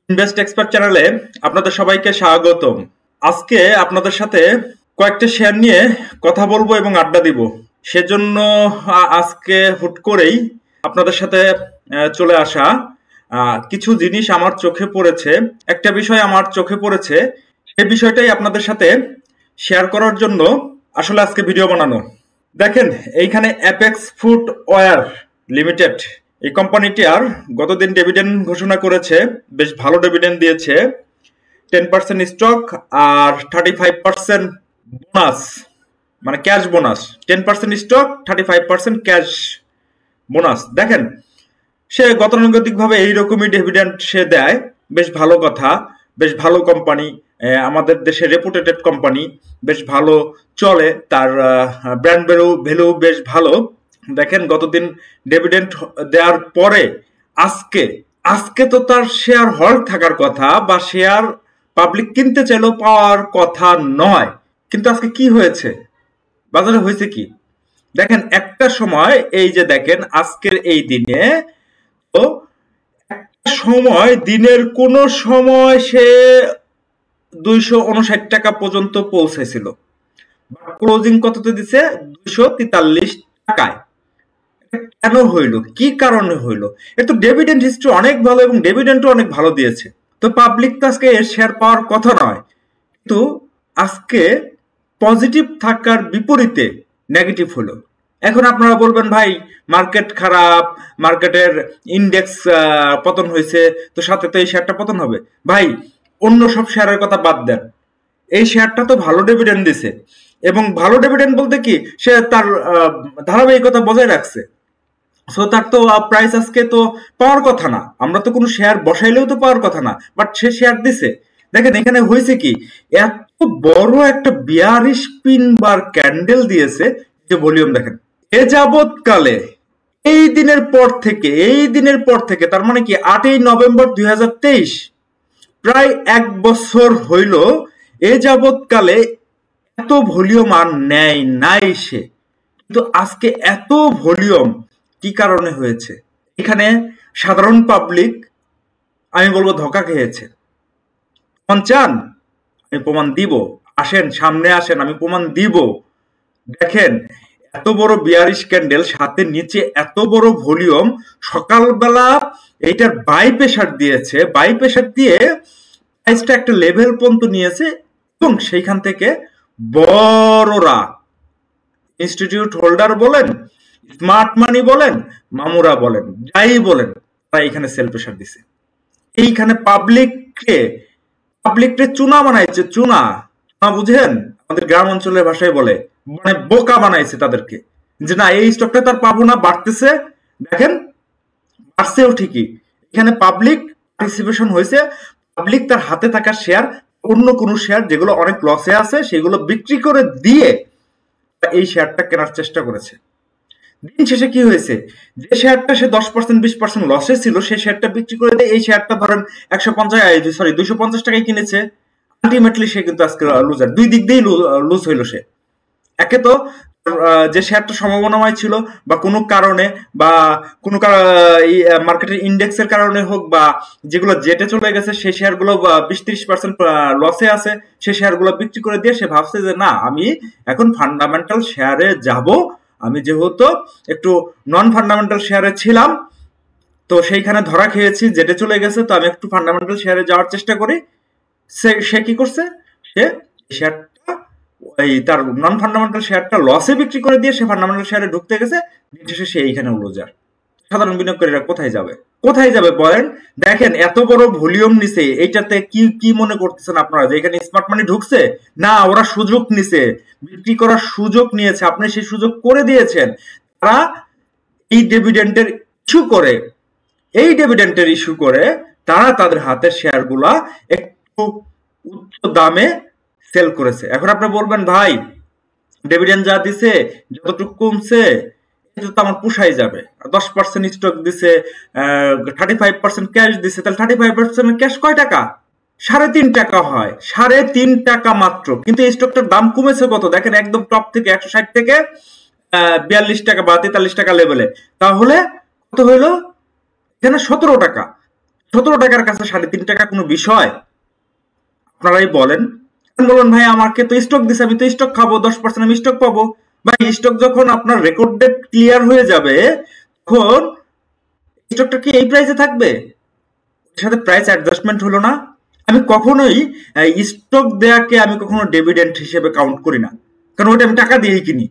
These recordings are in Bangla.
ইনভেস্ট এক্সপার্ট চ্যানেলে আপনাদের সবাইকে স্বাগতম। আজকে আপনাদের সাথে কয়েকটা শেয়ার নিয়ে কথা বলবো এবং আড্ডা দিব। সেজন্য আজকে হুট করেই আপনাদের সাথে চলে আসা। কিছু জিনিস আমার চোখে পড়েছে, একটা বিষয় আমার চোখে পড়েছে, সেই বিষয়টাই আপনাদের সাথে শেয়ার করার জন্য আসলে আজকে ভিডিও বানানো। দেখেন, এইখানে অ্যাপেক্স ফুটওয়্যার লিমিটেড এই কোম্পানিটি আর গতদিন ডিভিডেন্ড ঘোষণা করেছে, বেশ ভালো ডিভিডেন্ড দিয়েছে। 10% স্টক আর 35% বোনাস, মানে cash bonus. 10% stock, 35% cash bonus. দেখেন, সে গতানুগতিকভাবে এইরকমই ডিভিডেন্ড সে দেয়, বেশ ভালো কথা, বেশ ভালো কোম্পানি, আমাদের দেশে রেপুটেটেড কোম্পানি, বেশ ভালো চলে, তার ব্র্যান্ড ভ্যালু বেশ ভালো। দেখেন, গতদিন ডিভিডেন্ড দেওয়ার পরে আজকে তো তার শেয়ার হল্ড থাকার কথা, বা শেয়ার পাবলিক কিনতে চাইলেও পাওয়ার কথা নয়। কিন্তু আজকে কি হয়েছে, বাজারে হয়েছে কি দেখেন। একটা সময় এই যে দেখেন, আজকের এই দিনে তো একটা সময় দিনের কোন সময় সে 259 টাকা পর্যন্ত পৌঁছেছিল, ক্লোজিং কততে দিছে? 243 টাকায়। কেন হইল, কি কারণে হইল? এর তো ডিভিডেন্ড হিস্ট্রি অনেক ভালো এবং ডিভিডেন্ডও অনেক ভালো দিয়েছে, তো পাবলিক তো আজকে এর শেয়ার পাওয়ার কথা নয়। কিন্তু আজকে পজিটিভ থাকার বিপরীতে নেগেটিভ হলো। এখন আপনারা বলবেন, ভাই মার্কেট খারাপ, মার্কেটের ইন্ডেক্স পতন হয়েছে, তো সাথে তো এই শেয়ারটা পতন হবে। ভাই, অন্য সব শেয়ারের কথা বাদ দেন, এই শেয়ারটা তো ভালো ডিভিডেন্ড দিছে, এবং ভালো ডিভিডেন্ড বলতে কি, সে তার ধারাবাহিকতা বজায় রাখছে। সো তার তো প্রাইস আজকে তো পাওয়ার কথা না, আমরা তো কোনো শেয়ার বসাইলেও তো পাওয়ার কথা না, বাট সে শেয়ার দিছে। দেখেন, এখানে হয়েছে কি, এত বড় একটা বিয়ারিশ পিন বার ক্যান্ডেল দিয়েছে, যে ভলিউম দেখেন। এ যাবৎকালে এই দিনের পর থেকে তার মানে কি 8ই নভেম্বর 2023, প্রায় 1 বছর হইল, এ যাবৎকালে এত ভলিউম আর নেয় নাই সে। কিন্তু আজকে এত ভলিউম কি কারণে হয়েছে? এখানে সাধারণ পাবলিক, আমি বলবো, ধোঁকা খেয়েছে। প্রমাণ চান? আমি প্রমাণ দিব, আসেন সামনে আসেন, আমি প্রমাণ দিব। দেখেন, এত বড় বিয়ারিশ ক্যান্ডেল, সাথে নিচে এত বড় ভলিউম, সকালবেলা এইটার বাই প্রেসার দিয়েছে, বাই প্রেসার দিয়ে প্রাইসটা একটা লেভেল পর্যন্ত নিয়েছে, এবং সেইখান থেকে বড়রা, ইনস্টিটিউট হোল্ডার বলেন, স্মার্ট মানি বলেন, মামুরা বলেন, যাই বলেন, তারা এখানে সেল প্রেসার দিছে। এইখানে পাবলিককে চুনা বানাইছে, চুনা বুঝেন, আমাদের গ্রাম অঞ্চলের ভাষায় বলে, মানে বোকা বানাইছে তাদেরকে, যে না, এই স্টকটা তার পাবো না, বাড়তেছে। দেখেন, বাড়ছেও ঠিকই। এখানে পাবলিক পার্টিসিপেশন হয়েছে, পাবলিক তার হাতে থাকা শেয়ার, অন্য কোন শেয়ার যেগুলো অনেক লসে আছে সেগুলো বিক্রি করে দিয়ে এই শেয়ারটা কেনার চেষ্টা করেছে। দিন শেষে কি হয়েছে, যে শেয়ারটা সে 10% 20% লসে ছিল, সেই শেয়ারটা বিক্রি করে দিয়ে এই শেয়ারটা ধরেন 250 টাকায় কিনেছে। আলটিমেটলি সে কিন্তু আজকে লুজার, দুই দিক দিয়েই লুজ হইল সে। একে তো যে শেয়ারটা সম্ভাবনাময় ছিল, বা কোনো কারণে, বা কোনো মার্কেটের ইন্ডেক্সের কারণে হোক, বা যেগুলো জেটে চলে গেছে সেই শেয়ারগুলো 20-30% লসে আছে, সেই শেয়ারগুলো বিক্রি করে দিয়ে সে ভাবছে যে না, আমি এখন ফান্ডামেন্টাল শেয়ারে যাব। আমি যেহেতু একটু নন ফান্ডামেন্টাল শেয়ারে ছিলাম, তো সেইখানে ধরা খেয়েছি, জেটে চলে গেছে, তো আমি একটু ফান্ডামেন্টাল শেয়ারে যাওয়ার চেষ্টা করি। সে কি করছে, সে শেয়ারটা, তার নন ফান্ডামেন্টাল শেয়ারটা লসে বিক্রি করে দিয়ে সে ফান্ডামেন্টাল শেয়ারে ঢুকতে গেছে। সে এইখানে লুজার। সাধারণ বিনিয়োগকারীরা কোথায় যাবে বলেন? দেখেন, এত বড় ভলিউম নিছে, এইটাতে কি মনে করতেছেন আপনারা, যে এখানে স্মার্ট মানি ঢুকছে? না, ওরা সুযোগ নিছে, বিক্রি করার সুযোগ নিয়েছে, আপনি সেই সুযোগ করে দিয়েছেন। তারা এই ডিভিডেন্ডের ইস্যু করে তারা তাদের হাতের শেয়ারগুলা একটু উচ্চ দামে সেল করেছে। এখন আপনি বলবেন, ভাই ডিভিডেন্ড যা দিছে, যতটুকু কমছে, এটা তো আমার পোষাই যাবে। 10% স্টক দিছে, 35% ক্যাশ দিছে, তাহলে 35% ক্যাশ কয় টাকা? 3.5 টাকা হয়, 3.5 টাকা মাত্র। কিন্তু এই স্টকটার দাম কমেছে কত দেখেন, একদম টপ থেকে 160 থেকে 42 টাকা বা 43 টাকা লেভেলে। তাহলে কত হইলো? এখানে 17 টাকা। 17 টাকার কাছে 3.5 টাকা কোনো বিষয়? আপনারাই বলেন। বলুন ভাই আমাকে তো স্টক দিছে, আমি তো স্টক খাবো, 10% আমি স্টক পাবো। ভাই স্টক যখন আপনার রেকর্ড ডেট ক্লিয়ার হয়ে যাবে তখন স্টকটা কি এই প্রাইসে থাকবে? এর সাথে প্রাইস অ্যাডজাস্টমেন্ট হলো না। আমি কখনোই স্টক দেয়াকে আমি কখনো ডিভিডেন্ড হিসেবে কাউন্ট করি না, কারণ ওটা আমি টাকা দিয়েই কিনি।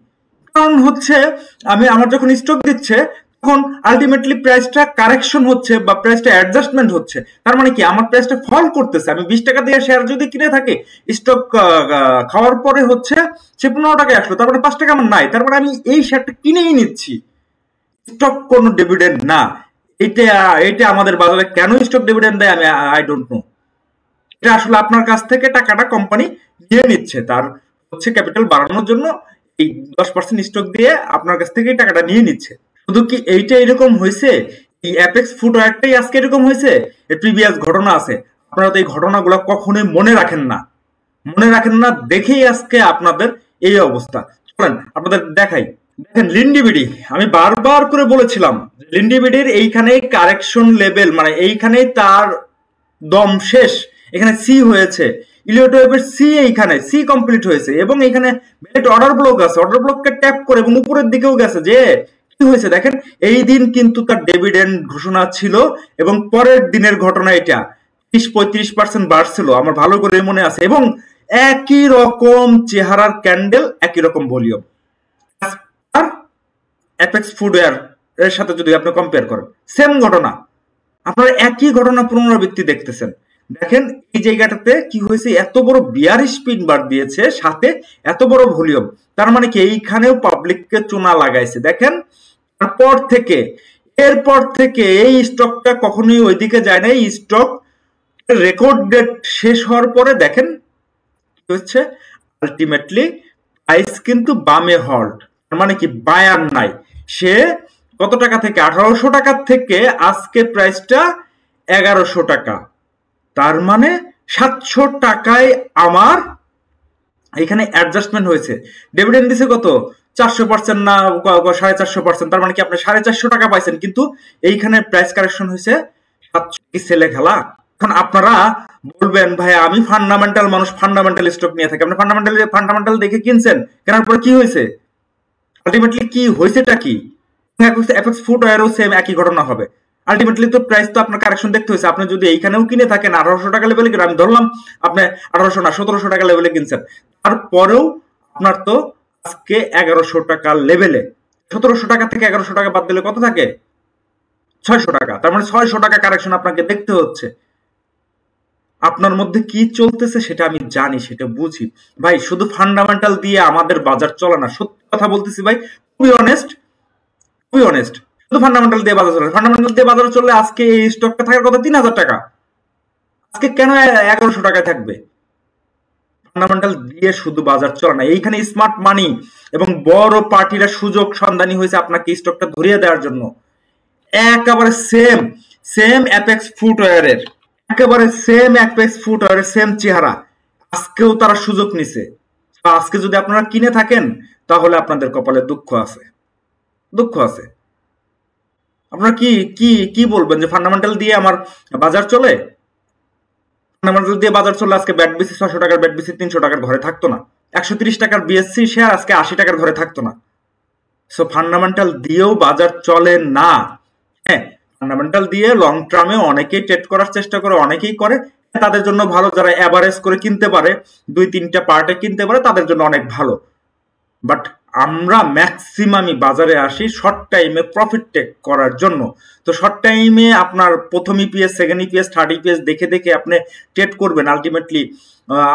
কারণ হচ্ছে আমি আমার যখন স্টক দিচ্ছে তখন আলটিমেটলি প্রাইসটা কারেকশন হচ্ছে বা প্রাইসটা অ্যাডজাস্টমেন্ট হচ্ছে। তার মানে কি আমার প্রাইসটা ফল করতেছে। আমি 20 টাকা দিয়ে শেয়ার যদি কিনে থাকি, স্টক খাওয়ার পরে হচ্ছে সে 15 টাকায় আসলো, তারপরে 5 টাকা আমার নাই, তারপরে আমি এই শেয়ারটা কিনেই নিচ্ছি। স্টক কোনো ডিভিডেন্ড না। এটা এটা আমাদের বাজারে কেন স্টক ডিভিডেন্ড দেয় আমি আই ডোন্ট নো। এটা আসলে আপনার কাছ থেকে টাকাটা কোম্পানি নিয়ে নিচ্ছে, তার হচ্ছে ক্যাপিটাল বাড়ানোর জন্য এই 10% স্টক দিয়ে আপনার কাছ থেকে টাকাটা নিয়ে নিচ্ছে। শুধু কি এইটা এরকম হয়েছে? এই অ্যাপেক্স ফুটওয়্যারটাই আজকে এরকম হয়েছে? এর প্রিভিয়াস ঘটনা আছে, আপনারা তো এই ঘটনাগুলো কখনোই মনে রাখেন না। মনে রাখেন না দেখেই আজকে আপনাদের এই অবস্থা। চলেন আপনাদের দেখাই। দেখেন লিন্ডিবিডি, আমি বারবার করে বলেছিলাম লিন্ডিবিডির এইখানে কারেকশন লেভেল, মানে এইখানে তার দম শেষ। এখানে সি হয়েছে, ইলিয়ট ওয়েভের সি, এইখানে সি কমপ্লিট হয়েছে এবং এইখানে অর্ডার ব্লক আছে, অর্ডার ব্লককে ট্যাপ করে এবং উপরের দিকেও গেছে। যে কি হয়েছে দেখেন, এই দিন কিন্তু তার ডিভিডেন্ড ঘোষণা ছিল এবং পরের দিনের ঘটনা এটা 30-35% বাড়ছিল, আমার ভালো করে মনে আছে। এবং একই রকম চেহারার ক্যান্ডেল, একই রকম ভলিউম। আর অ্যাপেক্স ফুটওয়্যার এর সাথে যদি আপনি কম্পেয়ার করেন, সেম ঘটনা, আপনারা একই ঘটনা পুনরাবৃত্তি দেখতেছেন। দেখেন এই জায়গাটাতে কি হয়েছে, এত বড় বিয়ারিশ স্পিন বার দিয়েছে, সাথে এত বড় ভলিউম। তার মানে কি এইখানেও পাবলিককে চুনা লাগাইছে। দেখেন এরপর থেকে এই স্টকটা কখনোই ওইদিকে যায় না। এই স্টক রেকর্ড ডেট শেষ হওয়ার পরে দেখেন কি হচ্ছে, আলটিমেটলি প্রাইস কিন্তু বামে হল্ট। তার মানে কি বায়ার নাই। সে কত টাকা থেকে, 1800 টাকা থেকে আজকে প্রাইসটা 1100 টাকা। তার মানে 700 টাকায় আমার এখানে অ্যাডজাস্টমেন্ট হয়েছে। ডিভিডেন্ড দিছে কত, 400% না 450%। তার মানে কি আপনি 450 টাকা পাইছেন, কিন্তু এইখানে প্রাইস কারেকশন হয়েছে 700। কি ছেলে খেলা? এখন আপনারা বলবেন ভাই আমি ফান্ডামেন্টাল মানুষ, ফান্ডামেন্টাল স্টক নিয়ে থাকি। আপনি ফান্ডামেন্টাল দেখে কিনছেন, কেনার পরে কি হয়েছে? আলটিমেটলি কি হয়েছেটা কি? অ্যাপেক্স ফুটওয়্যারও সেম একই ঘটনা হবে। আলটিমেটলি তো প্রাইস তো আপনার কারেকশন দেখতে হয়েছে। আপনি যদি এইখানেও কিনে থাকেন 1800 টাকা লেভেলে কিনে, আমি ধরলাম আপনি 1800 না 1700 টাকা লেভেলে কিনছেন, তারপরেও আপনার তো আজকে 1100 টাকা লেভেলে, 1700 টাকা থেকে 1100 টাকা বাদ দিলে কত থাকে? 600 টাকা। তার মানে 600 টাকা কারেকশন আপনাকে দেখতে হচ্ছে। আপনার মধ্যে কি চলতেছে সেটা আমি জানি, সেটা বুঝি। ভাই শুধু ফান্ডামেন্টাল দিয়ে আমাদের বাজার চলে না, সত্যি কথা বলতেছি ভাই, খুবই অনেস্ট। শুধু ফান্ডামেন্টাল দিয়ে বাজার চলে। ফান্ডামেন্টাল দিয়ে বাজার চললে আজকে এই স্টকটা থাকার কথা 3000 টাকা, আজকে কেন 1100 টাকায় থাকবে? ফান্ডামেন্টাল দিয়ে শুধু বাজার চলে না। এইখানে স্মার্ট মানি এবং বড় পার্টিরা সুযোগ সন্ধানী হয়েছে আপনাকে স্টকটা ধরিয়ে দেওয়ার জন্য। একেবারে সেম অ্যাপেক্স ফুটওয়্যারের, সেম চেহারা, আজকেও তারা সুযোগ নিছে। আজকে যদি আপনারা কিনে থাকেন তাহলে আপনাদের কপালে দুঃখ আছে। আপনারা কি কি কি বলবেন যে ফান্ডামেন্টাল দিয়ে আমার বাজার চলে? ফান্ডামেন্টাল দিয়ে বাজার চলে আজকে ব্যাট বিসি 600 টাকার ব্যাট বিসি 300 টাকার ঘরে থাকতো না, 130 টাকার বিএসসি শেয়ার আজকে 80 টাকার ঘরে থাকতো না। সো ফান্ডামেন্টাল দিয়েও বাজার চলে না। হ্যাঁ, ফান্ডামেন্টাল দিয়ে লং টার্মে অনেকেই ট্রেড করার চেষ্টা করে, অনেকেই করে, তাদের জন্য ভালো। যারা এভারেজ করে কিনতে পারে, 2-3টা পার্টে কিনতে পারে, তাদের জন্য অনেক ভালো। বাট আমরা ম্যাক্সিমামই বাজারে আসি শর্ট টাইমে প্রফিট টেক করার জন্য। তো শর্ট টাইমে আপনার প্রথম EPS, second EPS, third EPS দেখে আপনি ট্রেড করবেন, আলটিমেটলি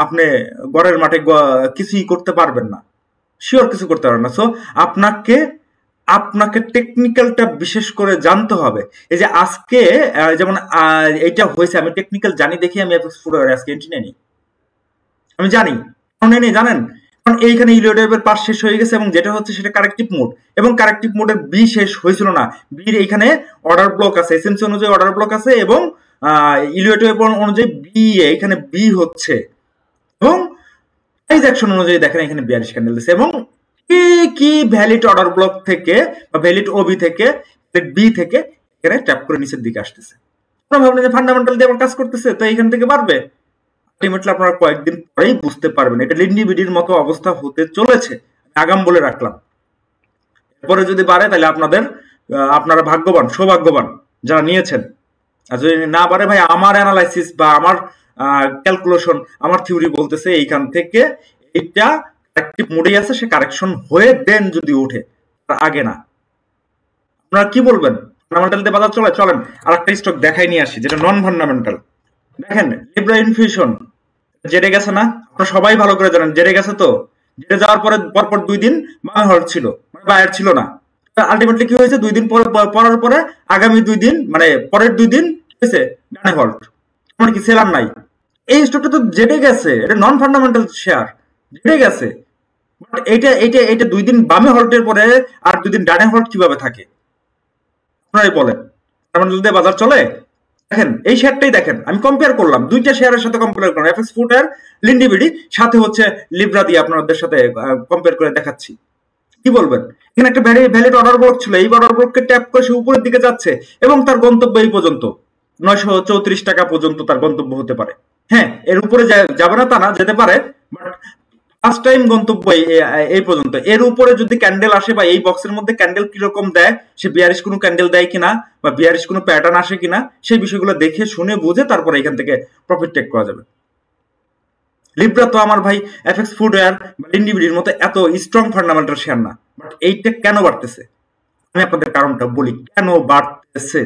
আপনি গড়ের মাঠে কিছুই করতে পারবেন না, শিওর কিছু করতে পারবেন না। সো আপনাকে টেকনিক্যালটা বিশেষ করে জানতে হবে। এই যে আজকে যেমন এইটা হয়েছে, আমি টেকনিক্যাল জানি দেখি আমি আজকে এন্ট্রি নেই, আমি জানি জানেন, কারণ এইখানে ইলিয়ট ওয়েভের পাস শেষ হয়ে গেছে এবং যেটা হচ্ছে সেটা কারেক্টিভ মোড, এবং কারেক্টিভ মোডের বি শেষ হয়েছিল না। বির এইখানে অর্ডার ব্লক আছে, এসএমসি অনুযায়ী অর্ডার ব্লক আছে এবং ইলিয়ট ওয়েভ অনুযায়ী বি, এখানে বি হচ্ছে, এবং প্রাইস অ্যাকশন অনুযায়ী দেখেন এখানে 42 ক্যান্ডেল দিচ্ছে, এবং কি ভ্যালিড অর্ডার ব্লক থেকে বা ভ্যালিড ওবি থেকে, বি থেকে এখানে ট্যাপ করে নিচের দিকে আসতেছে। আপনারা ভাবলেন যে ফান্ডামেন্টাল দিয়ে আমার কাজ করতেছে তো এইখান থেকে বাড়বে, আলটিমেটলি আপনারা কয়েকদিন পরেই বুঝতে পারবেন এটা লিন্ডিবিডির মতো অবস্থা হতে চলেছে, আগাম বলে রাখলাম। এরপরে যদি বাড়ে তাহলে আপনারা ভাগ্যবান, সৌভাগ্যবান যারা নিয়েছেন। আর যদি না বাড়ে ভাই, আমার অ্যানালাইসিস বা আমার ক্যালকুলেশন, আমার থিওরি বলতেছে এইখান থেকে এটা কারেক্টিভ মোডেই আছে, সে কারেকশন হয়ে দেন যদি ওঠে, তার আগে না। আপনারা কি বলবেন? ফান্ডামেন্টাল দিয়ে বাজার চলে? চলেন আর একটা স্টক দেখাই নিয়ে আসি যেটা নন ফান্ডামেন্টাল। দেখেন লিব্রা ইনফিউশন জেরে গেছে না? আপনারা সবাই ভালো করে জানেন জেরে গেছে। তো জেরে যাওয়ার পরে পরপর 2 দিন বাই হল্ট ছিল, মানে বায়ার ছিল না। আলটিমেটলি কি হয়েছে, 2 দিন পরার পরে আগামী 2 দিন মানে পরের 2 দিন হয়েছে ডানে হল্ট, মানে কি সেলার নাই। এই স্টকটা তো জেটে গেছে, এটা নন ফান্ডামেন্টাল শেয়ার, জেটে গেছে। বাট এটা 2 দিন বামে হল্টের পরে আর 2 দিন ডানে হল্ট কিভাবে থাকে আপনারাই বলেন? ফান্ডামেন্টাল দিয়ে বাজার চলে? দেখেন এই শেয়ারটাই দেখেন, আমি কম্পেয়ার করলাম দুইটা শেয়ারের সাথে কম্পেয়ার করলাম, এফএক্স ফুড আর লিন্ডিবিডি, সাথে হচ্ছে লিব্রা দিয়ে আপনাদের সাথে কম্পেয়ার করে দেখাচ্ছি। কি বলবেন? এখানে একটা ভ্যালিড অর্ডার ব্লক ছিল, এই অর্ডার ব্লককে ট্যাপ করে সে উপরের দিকে যাচ্ছে এবং তার গন্তব্য এই পর্যন্ত 934 টাকা পর্যন্ত তার গন্তব্য হতে পারে। হ্যাঁ, এর উপরে যাবে না তা না, যেতে পারে, বাট ফার্স্ট টাইম গন্তব্য এই পর্যন্ত। এর উপরে যদি ক্যান্ডেল আসে বা এই বক্সের মধ্যে ক্যান্ডেল কিরকম দেয়, সে বিয়ারিশ কোনো ক্যান্ডেল দেয় কিনা বা বিয়ারিশ কোনো প্যাটার্ন আসে কিনা, সেই বিষয়গুলো দেখে শুনে বুঝে তারপরে এখান থেকে প্রফিট টেক করা যাবে। লিব্রা তো আমার ভাই এফএক্স ফুটওয়্যার বা লিন্ডিবিডির মতো এত স্ট্রং ফান্ডামেন্টাল শেয়ার না, বাট এইটা কেন বাড়তেছে আমি আপনাদের কারণটা বলি। কেন বাড়তেছে?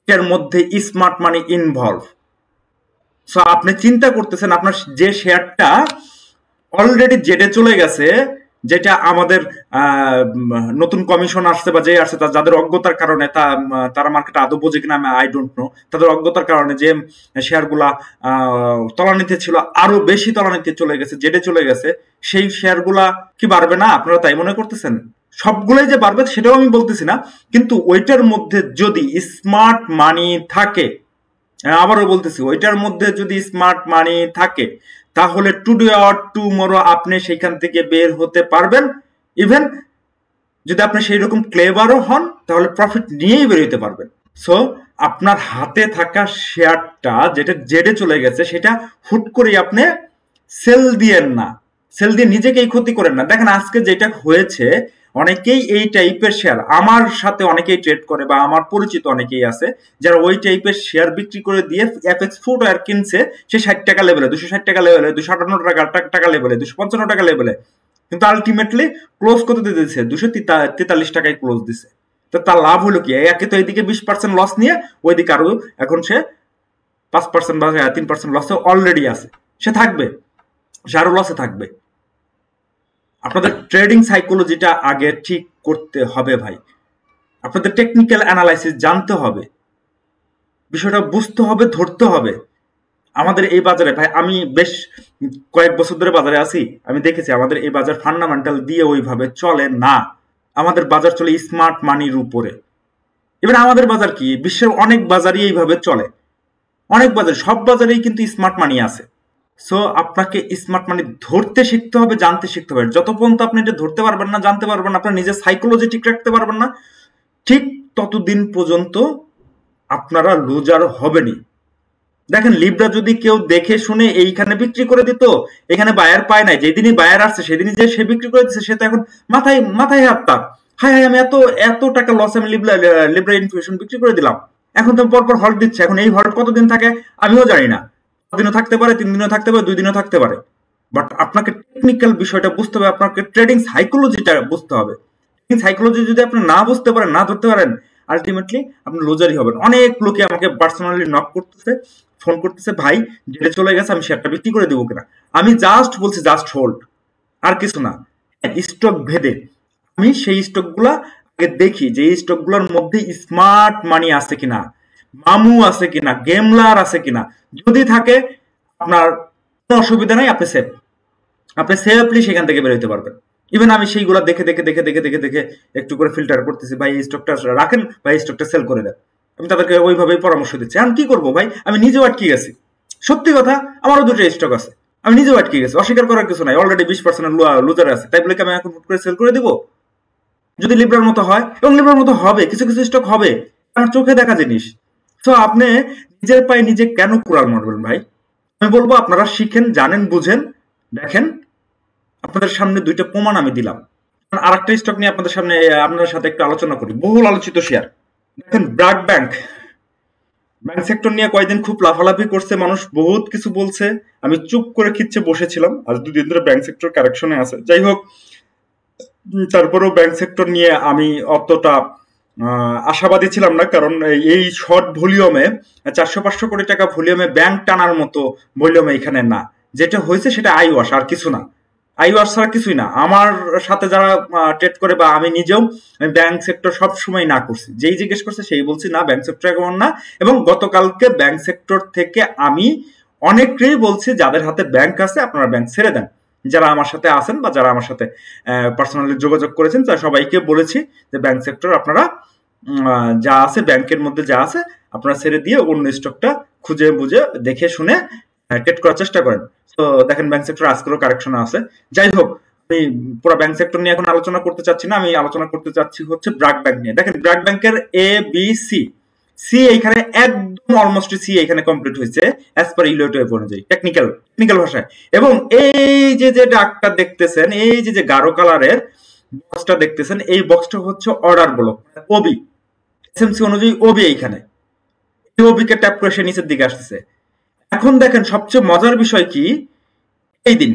এর মধ্যে স্মার্ট মানি ইনভলভ। সো আপনি চিন্তা করতেছেন আপনার যে শেয়ারটা অলরেডি জেটে চলে গেছে, যেটা আমাদের নতুন কমিশন আসছে বা যে আসছে যাদের অজ্ঞতার কারণে তারা মার্কেটে আদৌ বোঝে কিনা আমি আই ডোন্ট নো, তাদের অজ্ঞতার কারণে যে শেয়ারগুলা তলানিতে ছিল আরো বেশি তলানিতে চলে গেছে, জেটে চলে গেছে, সেই শেয়ারগুলা কি বাড়বে না? আপনারা তাই মনে করতেছেন? সবগুলোই যে বাড়বে সেটাও আমি বলতেছি না, কিন্তু ওইটার মধ্যে যদি স্মার্ট মানি থাকে, আবারও বলতেছি, ওইটার মধ্যে যদি স্মার্ট মানি থাকে তাহলে টুডে অর টুমরো আপনি সেখান থেকে বের হতে পারবেন। ইভেন যদি আপনি সেই রকম ক্লেভারও হন তাহলে প্রফিট নিয়েই বের হতে পারবেন। সো আপনার হাতে থাকা শেয়ারটা যেটা জেডে চলে গেছে সেটা হুট করে আপনি সেল দিয়েন না, সেল দিয়ে নিজেকেই ক্ষতি করেন না। দেখেন আজকে যেটা হয়েছে, অনেকেই এই টাইপের শেয়ার, আমার সাথে অনেকেই ট্রেড করে বা আমার পরিচিত অনেকেই আছে যারা ওই টাইপের শেয়ার বিক্রি করে দিয়ে এফএক্স ফুটওয়্যার কিনছে, সে 60 টাকা লেভেলে, 260 টাকা লেভেলে, 258 টাকা লেভেলে, 255 টাকা লেভেলে, কিন্তু আলটিমেটলি ক্লোজ কত দিয়েছে? 243 টাকায় ক্লোজ দিছে। তো তার লাভ হলো কি? একে তো এইদিকে 20% লস নিয়ে ওইদিকে আরো এখন সে 5% বা 3% লসে অলরেডি আছে, সে থাকবে, সে আরো লসে থাকবে। আপনাদের ট্রেডিং সাইকোলজিটা আগে ঠিক করতে হবে ভাই, আপনাদের টেকনিক্যাল অ্যানালাইসিস জানতে হবে, বিষয়টা বুঝতে হবে, ধরতে হবে। আমাদের এই বাজারে ভাই, আমি বেশ কয়েক বছর ধরে বাজারে আছি, আমি দেখেছি আমাদের এই বাজার ফান্ডামেন্টাল দিয়ে ওইভাবে চলে না। আমাদের বাজার চলে স্মার্ট মানির উপরে। এবার আমাদের বাজার কি, বিশ্বের অনেক বাজারই এইভাবে চলে, অনেক বাজার, সব বাজারেই কিন্তু স্মার্ট মানি আছে। সো আপনাকে স্মার্ট মানি ধরতে শিখতে হবে, জানতে শিখতে হবে। যত পর্যন্ত আপনি এটা ধরতে পারবেন না, জানতে পারবেন না, আপনার নিজের সাইকোলজি ঠিক রাখতে পারবেন না, ঠিক ততদিন পর্যন্ত আপনারা লুজার হবেনই। দেখেন লিব্রা যদি কেউ দেখে শুনে এইখানে বিক্রি করে দিত, এখানে বায়ার পায় নাই, যেদিনই বায়ার আসছে সেদিনই যে সে বিক্রি করে দিচ্ছে, সে তো এখন মাথায় হাত তাক, হাই হাই আমি এত টাকা লস আমি লিব্রা ইনফিউশন বিক্রি করে দিলাম, এখন তো পরপর হল্ট দিচ্ছে। এখন এই হল্ট কতদিন থাকে আমিও জানি না, 5 দিনও থাকতে পারে, 3 দিনও থাকতে পারে, 2 দিনও থাকতে পারে। বাট আপনাকে টেকনিক্যাল বিষয়টা বুঝতে হবে, আপনাকে ট্রেডিং সাইকোলজিটা বুঝতে হবে। ট্রেডিং সাইকোলজি যদি আপনি না বুঝতে পারেন, না ধরতে পারেন, আলটিমেটলি আপনি লুজারই হবেন। অনেক লোকে আমাকে পার্সোনালি নক করতেছে, ফোন করতেছে, ভাই যেটা চলে গেছে আমি শেয়ারটা বিক্রি করে দেবো কিনা। আমি জাস্ট বলছি জাস্ট হোল্ড, আর কিছু না। স্টক ভেদে আমি সেই স্টকগুলা আগে দেখি যে এই স্টকগুলোর মধ্যে স্মার্ট মানি আছে কিনা, মামু আছে কিনা, গেমলার আছে কিনা। যদি থাকে আপনার কোনো অসুবিধা নাই, আপনি সেফলি সেখান থেকে বের হইতে পারবেন। ইভেন আমি সেইগুলা দেখে একটু করে ফিল্টার করতেছি, ভাই এই স্টকটা রাখেন বা এই স্টকটা সেল করে দেন। আমি তাদেরকে ওইভাবেই পরামর্শ দিচ্ছি। আমি কি করবো ভাই, আমি নিজেও আটকে গেছি, সত্যি কথা, আমারও 2টা স্টক আছে, আমি নিজেও আটকে গেছি, অস্বীকার করার কিছু নাই। অলরেডি 20% লুজার আছে, তাই বলে কি আমি এখন হুট করে সেল করে দিব? যদি লিব্রার মতো হয়, এবং লিব্রার মতো হবে, কিছু স্টক হবে, আমার চোখে দেখা জিনিস। তো আপনি নিজের পায়ে নিজে কেন কুড়াল মারবেন ভাই? আমি বলবো আপনারা শিখেন, জানেন, বুঝেন। দেখেন আপনাদের সামনে দুইটা প্রমাণ আমি দিলাম। আরেকটা স্টক নিয়ে আপনাদের সামনে আপনাদের সাথে একটু আলোচনা করি, বহুল আলোচিত শেয়ার। দেখেন ব্র্যাক ব্যাংক, ব্যাংক সেক্টর নিয়ে কয়েকদিন খুব লাফালাফি করছে, মানুষ বহুত কিছু বলছে, আমি চুপ করে খিচ্ছে বসেছিলাম। আজ দুদিন ধরে ব্যাংক সেক্টর কারেকশনে আছে। যাই হোক, তারপরেও ব্যাংক সেক্টর নিয়ে আমি অতটা আশাবাদী ছিলাম না, কারণ এই শর্ট ভলিউমে 400-500 কোটি টাকা ভলিউমে ব্যাংক টানার মতো ভলিউমে এখানে না। যেটা হয়েছে সেটা আই ওয়াশ, আর কিছু না। আই ওয়াশ ছাড়া কিছুই না। আমার সাথে যারা ট্রেড করে বা আমি নিজেও ব্যাংক সেক্টর সব সময় না করছি, যেই জিজ্ঞেস করছে সেই বলছি না, ব্যাংক সেক্টর এমন না। এবং গতকালকে ব্যাংক সেক্টর থেকে আমি অনেককেই বলছি যাদের হাতে ব্যাংক আছে আপনারা ব্যাংক ছেড়ে দেন। যারা আমার সাথে আছেন বা যারা আমার সাথে পার্সোনালি যোগাযোগ করেছেন তারা সবাইকে বলেছি যে ব্যাংক সেক্টর আপনারা যা আছে ব্যাংকের মধ্যে যা আছে আপনারা ছেড়ে দিয়ে অন্য স্টকটা খুঁজে বুঝে দেখে শুনে ট্রেড করার চেষ্টা করেন। তো দেখেন ব্যাংক সেক্টর আজকেরও কারেকশন আছে। যাই হোক, আমি পুরো ব্যাংক সেক্টর নিয়ে এখন আলোচনা করতে চাচ্ছি না, আমি আলোচনা করতে চাচ্ছি হচ্ছে ব্র্যাক ব্যাংক নিয়ে। দেখেন ব্র্যাক ব্যাংকের এ বি সি, সি এইখানে একদম অলমোস্ট সি এখানে কমপ্লিট হয়েছে অ্যাজ পার ইলিওটিভ অনুযায়ী, টেকনিক্যাল ভাষায়। এবং এই যে ডাকটা দেখতেছেন, এই যে গাঢ় কালারের বক্সটা দেখতেছেন, এই বক্সটা হচ্ছে অর্ডার ব্লক, ওবি এসএমসি অনুযায়ী ওবি। এইখানে এই ওবি কে ট্যাপ করে সে নিচের দিকে আসতেছে। এখন দেখেন সবচেয়ে মজার বিষয় কি, এই দিন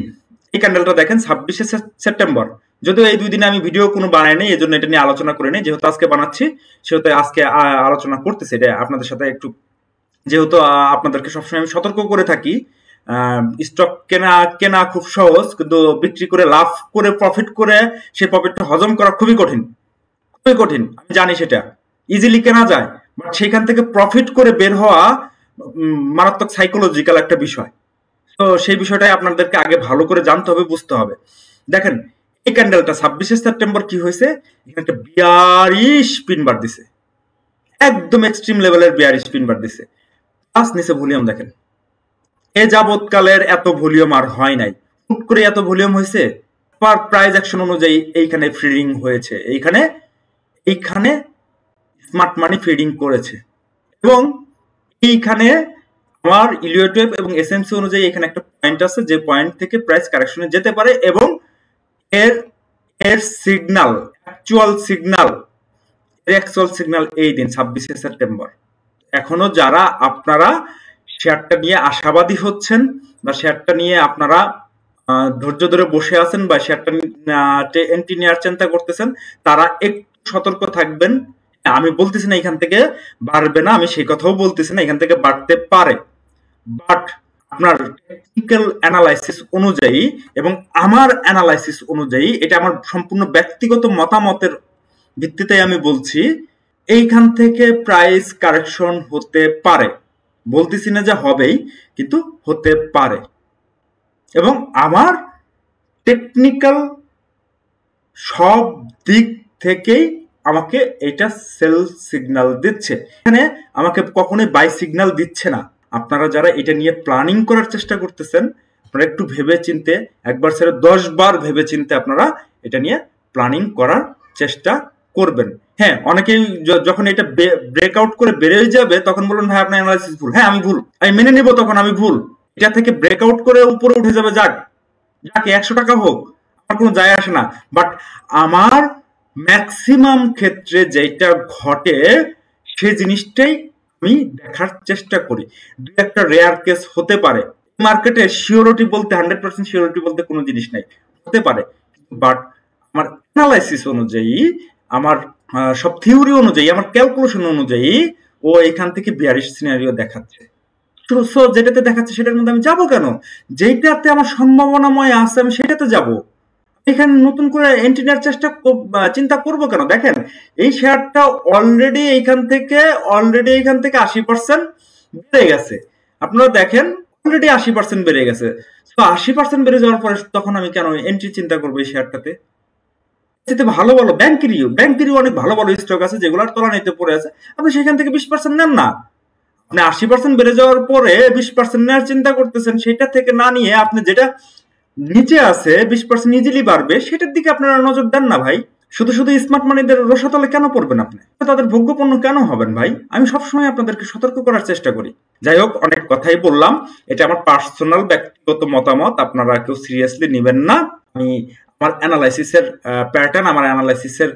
এই ক্যান্ডেলটা দেখেন 26শে সেপ্টেম্বর। যদিও এই 2 দিনে আমি ভিডিও কোনো বানাই নাই, এজন্য এটা নিয়ে আলোচনা করে নেই। যেহেতু আজকে বানাচ্ছি সেহেতু আজকে আলোচনা করতেছি এটা আপনাদের সাথে একটু। যেহেতু আপনাদেরকে সবসময় আমি সতর্ক করে থাকি, স্টক কেনা খুব সহজ, কিন্তু বিক্রি করে লাভ করে প্রফিট করে সেই প্রফিটটা হজম করা খুবই কঠিন। আমি জানি সেটা ইজিলি কেনা যায়, বাট সেখান থেকে প্রফিট করে বের হওয়া মারাত্মক সাইকোলজিক্যাল একটা বিষয়। তো সেই বিষয়টাই আপনাদেরকে আগে ভালো করে জানতে হবে, বুঝতে হবে। দেখেন এই ক্যান্ডেলটা 26শে সেপ্টেম্বর কি হয়েছে, এখানে একটা বিয়ারিশ পিনবার দিছে, একদম এক্সট্রিম লেভেলের বিয়ারিশ পিনবার দিছে। প্লাস নিচে ভলিউম দেখেন, এ যাবৎকালের এত ভলিউম আর হয় নাই। হুট করে এত ভলিউম হয়েছে, পার প্রাইস অ্যাকশন অনুযায়ী এইখানে ফ্রিডিং হয়েছে, এইখানে স্মার্ট মানি ফিডিং করেছে। এবং এইখানে আমার ইলিওটিভ এবং এসএমসি অনুযায়ী এখানে একটা পয়েন্ট আছে, যে পয়েন্ট থেকে প্রাইস কারেকশনে যেতে পারে। এবং এর সিগন্যাল, অ্যাকচুয়াল সিগন্যাল এই দিন 26শে সেপ্টেম্বর। এখনো যারা আপনারা শেয়ারটা নিয়ে আশাবাদী হচ্ছেন বা শেয়ারটা নিয়ে আপনারা ধৈর্য ধরে বসে আছেন বা শেয়ারটা এন্ট্রি নেওয়ার চিন্তা করতেছেন, তারা একটু সতর্ক থাকবেন। আমি বলতেছি না এখান থেকে বাড়বে না, আমি সেই কথাও বলতেছি না, এখান থেকে বাড়তে পারে। বাট আপনার টেকনিক্যাল অ্যানালাইসিস অনুযায়ী এবং আমার অ্যানালাইসিস অনুযায়ী, এটা আমার সম্পূর্ণ ব্যক্তিগত মতামতের ভিত্তিতে আমি বলছি, এইখান থেকে প্রাইস কারেকশন হতে পারে। বলতেছি না যে হবেই, কিন্তু হতে পারে। এবং আমার টেকনিক্যাল সব দিক থেকেই আমাকে এটা সেল সিগন্যাল দিচ্ছে, এখানে আমাকে কখনোই বাই সিগন্যাল দিচ্ছে না। আপনারা যারা এটা নিয়ে প্ল্যানিং করার চেষ্টা করতেছেন, আপনারা একটু ভেবে চিনতে, একবার ছেড়ে 10 বার ভেবে চিনতে আপনারা এটা নিয়ে প্ল্যানিং করার চেষ্টা করবেন। হ্যাঁ, অনেকেই যখন এটা ব্রেকআউট করে বেড়ে যাবে তখন বলুন ভাই আপনার অ্যানালাইসিস ভুল। হ্যাঁ আমি ভুল, আমি মেনে নিব, তখন আমি ভুল। এটা থেকে ব্রেকআউট করে উপরে উঠে যাবে, যাক 100 টাকা হোক, আমার কোনো যায় আসে না। বাট আমার ম্যাক্সিমাম ক্ষেত্রে যেটা ঘটে সেই জিনিসটাই আমি দেখার চেষ্টা করি। দুই একটা রেয়ার কেস হতে পারে, মার্কেটে শিওরিটি বলতে 100% শিওরিটি বলতে কোনো জিনিস নাই, হতে পারে। বাট আমার অ্যানালাইসিস অনুযায়ী, আমার সব থিওরি অনুযায়ী, আমার ক্যালকুলেশন অনুযায়ী ও এখান থেকে বিয়ারিশ সিনারিও দেখাচ্ছে। সো যেটাতে দেখাচ্ছে সেটার মধ্যে আমি যাব কেন? যেটাতে আমার সম্ভাবনাময় আছে আমি সেটাতে যাব। এখানে নতুন করে এন্ট্রি নেওয়ার চিন্তা করব কেন? দেখেন এই শেয়ারটা অলরেডি এইখান থেকে 80% বেড়ে গেছে। আপনারা দেখেন অলরেডি 80% বেড়ে গেছে। তো 80% বেড়ে যাওয়ার পরে তখন আমি কেন এন্ট্রি চিন্তা করবো এই শেয়ারটাতে? ভালো ব্যাংকেরই অনেক ভালো স্টক আছে যেগুলোর তলানিতে পড়ে আছে, আপনি সেখান থেকে 20% নেন না। আপনি 80% বেড়ে যাওয়ার পরে 20% নেওয়ার চিন্তা করতেছেন, সেটা থেকে না নিয়ে আপনি যেটা নিচে আছে 20% ইজিলি বাড়বে সেটার দিকে আপনারা নজর দেন না ভাই। শুধু শুধু স্মার্ট মানিদের রসাতলে কেন পড়বেন আপনি? তাদের ভোগ্যপণ্য কেন হবেন ভাই? আমি সবসময় আপনাদেরকে সতর্ক করার চেষ্টা করি। যাই হোক, অনেক কথাই বললাম। এটা আমার পার্সোনাল ব্যক্তিগত মতামত, আপনারা কেউ সিরিয়াসলি নেবেন না। আমি আমার অ্যানালাইসিসের প্যাটার্ন, আমার অ্যানালাইসিসের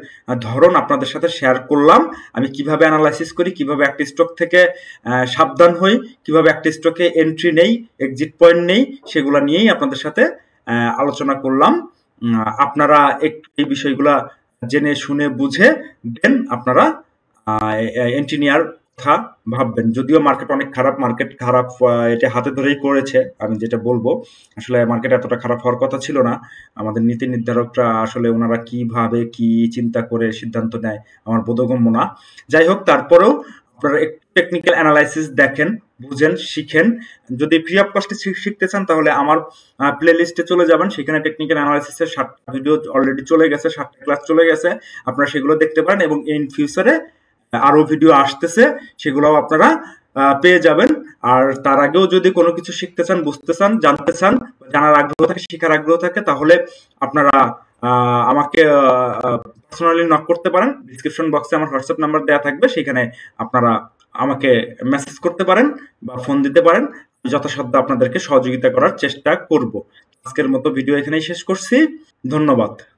ধরন আপনাদের সাথে শেয়ার করলাম। আমি কিভাবে অ্যানালাইসিস করি, কিভাবে একটি স্টক থেকে সাবধান হই, কিভাবে একটি স্টকে এন্ট্রি নেই, এক্সিট পয়েন্ট নেই, সেগুলো নিয়েই আপনাদের সাথে আলোচনা করলাম। আপনারা একটু এই বিষয়গুলা জেনে শুনে বুঝে দেন আপনারা এন্ট্রি নেওয়ার কথা ভাববেন। যদিও মার্কেট অনেক খারাপ, এটা হাতে ধরেই করেছে। আমি যেটা বলবো, আসলে মার্কেট এতটা খারাপ হওয়ার কথা ছিল না। আমাদের নীতি নির্ধারকরা আসলে ওনারা কিভাবে কি চিন্তা করে সিদ্ধান্ত নেয় আমার বোধগম্য না। যাই হোক, তারপরেও আপনারা একটু টেকনিক্যাল অ্যানালাইসিস দেখেন, বুঝেন, শিখেন। যদি ফ্রি অফ কস্টে শিখতে চান তাহলে আমার প্লে লিস্টে চলে যাবেন। সেখানে টেকনিক্যাল অ্যানালাইসিসের 7টা ভিডিও অলরেডি চলে গেছে, 7টা ক্লাস চলে গেছে। আপনারা সেগুলো দেখতে পারেন এবং ইন ফিউচারে আরো ভিডিও আসতেছে, সেগুলোও আপনারা পেয়ে যাবেন। আর তার আগেও যদি কোনো কিছু শিখতে চান, বুঝতে চান, জানতে চান, জানার আগ্রহ থাকে, শেখার আগ্রহ থাকে, তাহলে আপনারা আমাকে পার্সোনালি নক করতে পারেন। ডিসক্রিপশন বক্সে আমার হোয়াটসঅ্যাপ নাম্বার দেওয়া থাকবে, সেখানে আপনারা আমাকে মেসেজ করতে পারেন বা ফোন দিতে পারেন। যথাসাধ্য আপনাদেরকে সহযোগিতা করার চেষ্টা করব। আজকের মতো ভিডিও এখানেই শেষ করছি। ধন্যবাদ।